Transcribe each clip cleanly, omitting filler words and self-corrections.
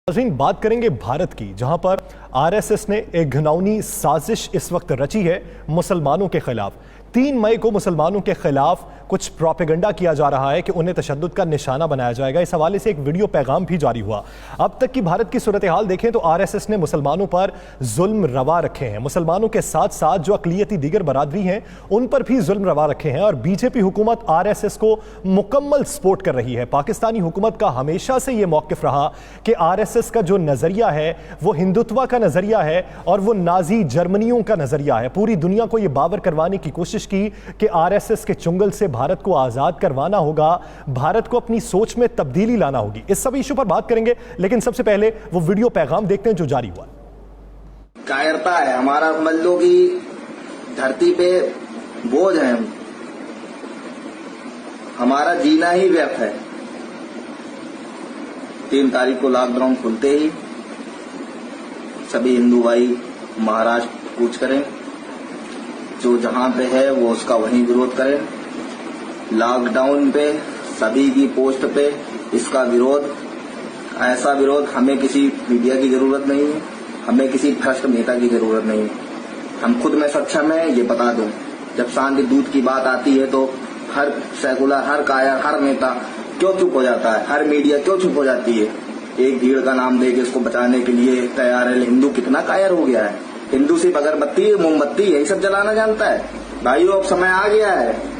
नाज़रीन, बात करेंगे भारत की, जहां पर आरएसएस ने एक घिनौनी साजिश इस वक्त रची है मुसलमानों के खिलाफ। 3 मई को मुसलमानों के खिलाफ कुछ प्रोपेगेंडा किया जा रहा है कि उन्हें तशद्दुद का निशाना बनाया जाएगा। इस हवाले से एक वीडियो पैगाम भी जारी हुआ। अब तक की भारत की सूरत हाल देखें तो आरएसएस ने मुसलमानों पर जुल्म रवा रखे हैं। मुसलमानों के साथ साथ जो अक़लियती दीगर बरादरी हैं उन पर भी जुल्म रवा रखे हैं और बीजेपी हुकूमत आरएसएस को मुकम्मल सपोर्ट कर रही है। पाकिस्तानी हुकूमत का हमेशा से ये मौक़िफ़ रहा कि आरएसएस का जो नज़रिया है वो हिंदुत्व का नज़रिया है और वो नाजी जर्मनियों का नज़रिया है। पूरी दुनिया को ये बावर करवाने की कोशिश की कि आरएसएस के चुंगल से भारत को आजाद करवाना होगा, भारत को अपनी सोच में तब्दीली लाना होगी। इस सब इशू पर बात करेंगे, लेकिन सबसे पहले वो वीडियो पैगाम देखते हैं जो जारी हुआ। कायरता है, हमारा समझ लो कि धरती पे बोझ है, हमारा जीना ही व्यर्थ है। 3 तारीख को लॉकडाउन खुलते ही सभी हिंदू भाई महाराष्ट्र कूच करें, जो जहां पे है वो उसका वहीं विरोध करें। लॉकडाउन पे सभी की पोस्ट पे इसका विरोध, ऐसा विरोध हमें किसी मीडिया की जरूरत नहीं है, हमें किसी भ्रष्ट नेता की जरूरत नहीं है। हम खुद में सक्षम है, ये बता दूं। जब शांति दूत की बात आती है तो हर सेकुलर, हर कायर, हर नेता क्यों चुप हो जाता है, हर मीडिया क्यों चुप हो जाती है? एक भीड़ का नाम देके इसको बचाने के लिए तैयार है। हिंदू कितना कायर हो गया है? हिंदू सिर्फ अगरबत्ती, मोमबत्ती यही सब जलाना जानता है। भाइयों, अब समय आ गया है।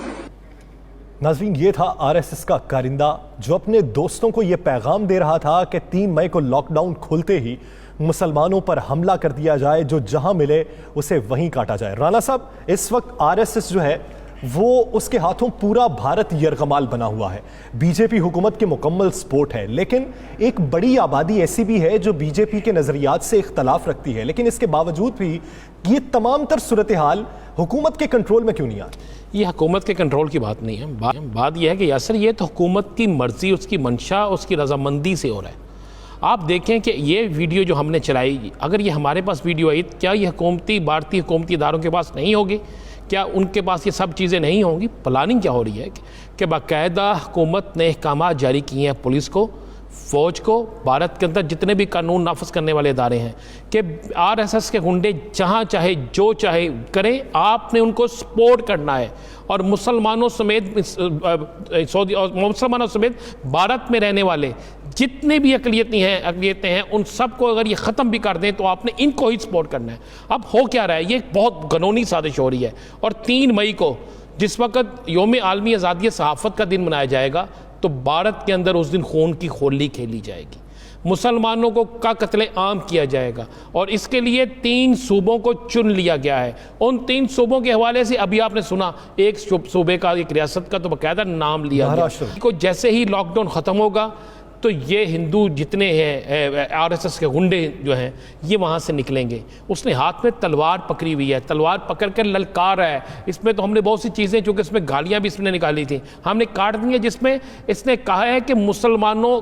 नाज़रीन, ये था आरएसएस का कारिंदा जो अपने दोस्तों को यह पैगाम दे रहा था कि 3 मई को लॉकडाउन खुलते ही मुसलमानों पर हमला कर दिया जाए, जो जहां मिले उसे वहीं काटा जाए। राणा साहब, इस वक्त आरएसएस जो है वो उसके हाथों पूरा भारत यरगमाल बना हुआ है। बीजेपी हुकूमत की मुकम्मल सपोर्ट है, लेकिन एक बड़ी आबादी ऐसी भी है जो बीजेपी के नज़रियात से इख्तलाफ रखती है। लेकिन इसके बावजूद भी ये तमाम तर सूरत हाल हुकूमत के कंट्रोल में क्यों नहीं आती? ये हुकूमत के कंट्रोल की बात नहीं है। बात यह है कि यासर, ये तो हुकूमत की मर्जी, उसकी मंशा, उसकी रजामंदी से हो रहा है। आप देखें कि ये वीडियो जो हमने चलाई, अगर ये हमारे पास वीडियो आई, क्या ये भारतीय हुकूमती इदारों के पास नहीं होगी? क्या उनके पास ये सब चीज़ें नहीं होंगी? प्लानिंग क्या हो रही है कि बाकायदा हुकूमत ने अहकाम जारी किए हैं पुलिस को, फ़ौज को, भारत के अंदर जितने भी कानून नाफिज करने वाले इदारे हैं, कि आरएसएस के गुंडे जहाँ चाहे जो चाहे करें, आपने उनको सपोर्ट करना है। और मुसलमानों समेत मुसलमानों समेत भारत में रहने वाले जितने भी अक़लियतें हैं उन सब को अगर ये ख़त्म भी कर दें तो आपने इनको ही सपोर्ट करना है। अब हो क्या रहा है, ये बहुत घनौनी साजिश हो रही है। और 3 मई को जिस वक़्त यौम आलमी आज़ादी सहाफ़त का दिन मनाया जाएगा, तो भारत के अंदर उस दिन खून की होली खेली जाएगी, मुसलमानों को का कत्ले आम किया जाएगा। और इसके लिए 3 सूबों को चुन लिया गया है। उन 3 सूबों के हवाले से अभी आपने सुना, एक सूबे का, एक रियासत का तो बाकायदा नाम लिया गया को। जैसे ही लॉकडाउन ख़त्म होगा तो ये हिंदू जितने हैं आरएसएस के गुंडे जो हैं ये वहाँ से निकलेंगे। उसने हाथ में तलवार पकड़ी हुई है, तलवार पकड़ कर ललकार है। इसमें तो हमने बहुत सी चीज़ें, चूँकि इसमें गालियाँ भी इसने निकाली थी, हमने काट दी है, जिसमें इसने कहा है कि मुसलमानों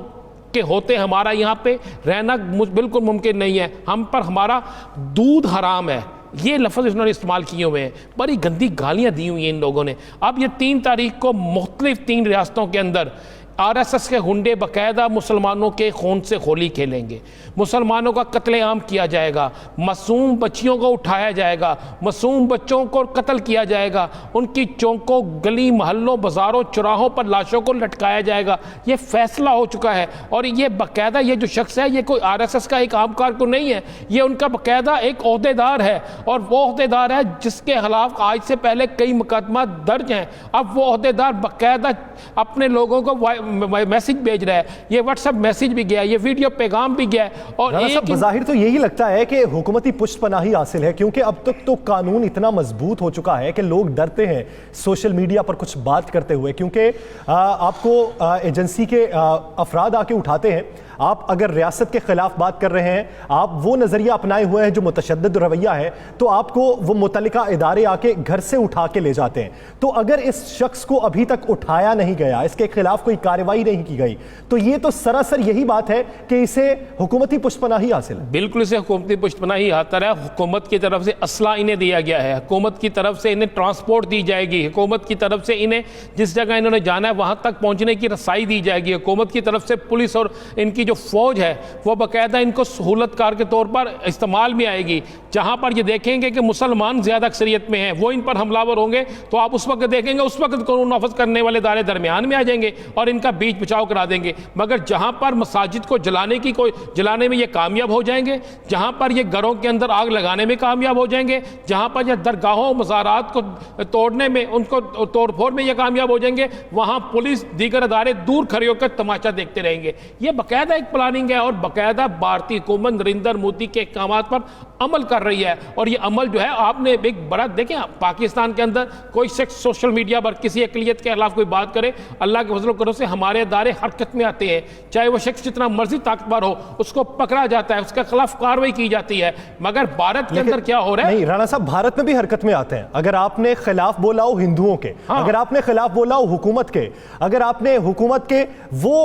के होते हमारा यहाँ पे रहना बिल्कुल मुमकिन नहीं है, हम पर हमारा दूध हराम है। ये लफ्ज़ इन्होंने इस्तेमाल किए हुए हैं, बड़ी गंदी गालियाँ दी हुई हैं इन लोगों ने। अब ये 3 तारीख को मुख्तलिफ 3 रियासतों के अंदर आरएसएस के गुंडे बाकायदा मुसलमानों के खून से होली खेलेंगे, मुसलमानों का कत्लेआम किया जाएगा, मासूम बच्चियों को उठाया जाएगा, मासूम बच्चों को कत्ल किया जाएगा, उनकी चौकों, गली मोहल्लों, बाज़ारों, चौराहों पर लाशों को लटकाया जाएगा। ये फैसला हो चुका है। और ये बाकायदा, ये जो शख्स है, ये कोई आरएसएस का एक आम कारकुन नहीं है, ये उनका बाकायदा एक ओहदेदार है। और वो ओहदेदार है जिसके खिलाफ आज से पहले कई मुकदमा दर्ज हैं। अब वो ओहदेदार बाकायदा अपने लोगों को मैसेज भेज रहा है, ये व्हाट्सएप मैसेज भी गया, ये वीडियो पैगाम भी गया। और एक ज़ाहिर तो यही लगता है कि हुकूमती पुष्टपनाही हासिल है, क्योंकि अब तक तो कानून इतना मजबूत हो चुका है कि लोग डरते हैं सोशल मीडिया पर कुछ बात करते हुए, क्योंकि आपको एजेंसी के अफराद आके उठाते हैं। आप अगर रियासत के खिलाफ बात कर रहे हैं, आप वो नज़रिया अपनाए हुए हैं जो मुतशद्दिद रवैया है, तो आपको वो मुतल्लिका इदारे आके घर से उठा के ले जाते हैं। तो अगर इस शख्स को अभी तक उठाया नहीं गया, इसके खिलाफ कोई कार्रवाई नहीं की गई, तो ये तो सरासर यही बात है कि इसे हुकूमती पुष्टपनाही हासिल है। बिल्कुल, इसे हुकूमती पुष्टपनाही हासिल है। हुकूमत की तरफ से असला इन्हें दिया गया है, हुकूमत की तरफ से इन्हें ट्रांसपोर्ट दी जाएगी, हुकूमत की तरफ से इन्हें जिस जगह इन्होंने जाना है वहां तक पहुंचने की रसाई दी जाएगी, हुकूमत की तरफ से पुलिस और इनकी इनकी जो फौज है वो बाकायदा इनको सहूलतकार के तौर पर इस्तेमाल में आएगी। जहाँ पर ये देखेंगे कि मुसलमान ज़्यादा अक्सरियत में हैं, वो इन पर हमलावर होंगे, तो आप उस वक्त देखेंगे उस वक्त कानून नाफिज करने वाले इदारे दरमियान में आ जाएंगे और इनका बीच बचाव करा देंगे। मगर जहाँ पर मसाजिद को जलाने में ये कामयाब हो जाएंगे, जहाँ पर ये घरों के अंदर आग लगाने में कामयाब हो जाएंगे, जहाँ पर ये दरगाहों मज़ारात को तोड़ने में, उनको तोड़फोड़ में ये कामयाब हो जाएंगे, वहाँ पुलिस दीगर अदारे दूर खड़े होकर तमाशा देखते रहेंगे। ये बाकायदा एक प्लानिंग है और बाकायदा भारतीय हुकूमत नरेंद्र मोदी के अहकाम पर अमल कर रही है। और ये अमल जो है, आपने एक बड़ा देखें, पाकिस्तान के अंदर कोई शख्स सोशल मीडिया पर किसी अक़लियत के खिलाफ कोई बात करे, अल्लाह के फजल करो से हमारे अदारे हरकत में आते हैं। चाहे वो शख्स जितना मर्जी ताकतवर हो, उसको पकड़ा जाता है, उसके खिलाफ कार्रवाई की जाती है। मगर भारत के अंदर क्या हो रहा है? नहीं राणा साहब, भारत में भी हरकत में आते हैं। अगर आपने खिलाफ बोला हो हिंदुओं के, अगर आपने खिलाफ बोला हो हुकूमत के, अगर आपने हुकूमत के वो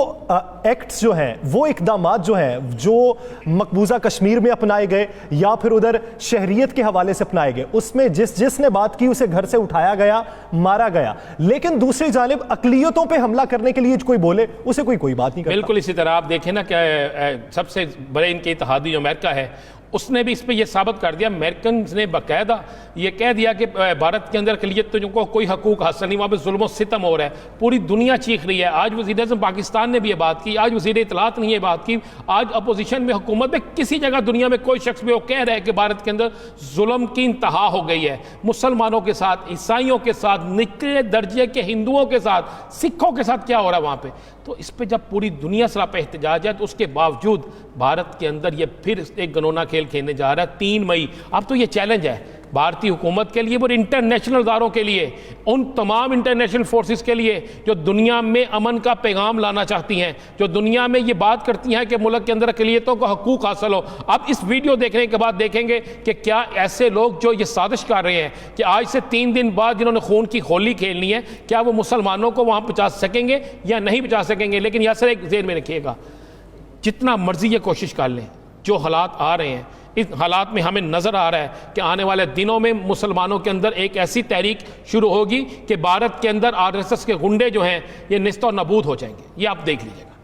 एक्ट्स जो हैं, वो इकदामात जो हैं, जो मकबूजा कश्मीर में अपनाए गए या फिर उधर शहरियत के हवाले से अपनाए गए, उसमें जिसने बात की उसे घर से उठाया गया, मारा गया। लेकिन दूसरी जानिब अकलियतों पे हमला करने के लिए कोई बोले, उसे कोई बात नहीं करता। बिल्कुल इसी तरह आप देखें ना, क्या सबसे बड़े इनके इत्तेहादी जो अमेरिका है, उसने भी इस पर यह साबित कर दिया। अमेरिकन ने बाकायदा ये कह दिया कि भारत के अंदर अक़लियतों को कोई हकूक़ हासिल नहीं, वहाँ पर जुल्म और सितम हो रहा है, पूरी दुनिया चीख रही है। आज वज़ीर-ए-आज़म पाकिस्तान ने भी ये बात की, आज वज़ीर इत्तलात ने ये बात की, आज अपोजिशन में, हुकूमत में, किसी जगह दुनिया में कोई शख्स भी वो कह रहा है कि भारत के अंदर जुल्म की इंतहा हो गई है। मुसलमानों के साथ, ईसाइयों के साथ, निचले दर्जे के हिंदुओं के साथ, सिखों के साथ क्या हो रहा है वहाँ पर। तो इस पर जब पूरी दुनिया सरापा एहतजाज है, तो उसके बावजूद भारत के अंदर ये फिर एक घिनौना खेल खेलने जा रहा है। 3 मई, अब तो ये चैलेंज है भारतीय हुकूमत के लिए और इंटरनेशनल इदारों के लिए, उन तमाम इंटरनेशनल फोर्सेस के लिए जो दुनिया में अमन का पैगाम लाना चाहती हैं, जो दुनिया में ये बात करती हैं कि मुल्क के अंदर अक़लियतों को हकूक़ हासिल हो। अब इस वीडियो देखने के बाद देखेंगे कि क्या ऐसे लोग जो ये साजिश कर रहे हैं कि आज से 3 दिन बाद जिन्होंने खून की होली खेलनी है, क्या वो मुसलमानों को वहाँ पहुँचा सकेंगे या नहीं पहुँचा सकेंगे। लेकिन यह सर एक ज़हन में रखिएगा, जितना मर्जी ये कोशिश कर लें, जो हालात आ रहे हैं, इस हालात में हमें नज़र आ रहा है कि आने वाले दिनों में मुसलमानों के अंदर एक ऐसी तहरीक शुरू होगी कि भारत के अंदर आरएसएस के गुंडे जो हैं ये निस्त और नबूद हो जाएंगे। ये आप देख लीजिएगा।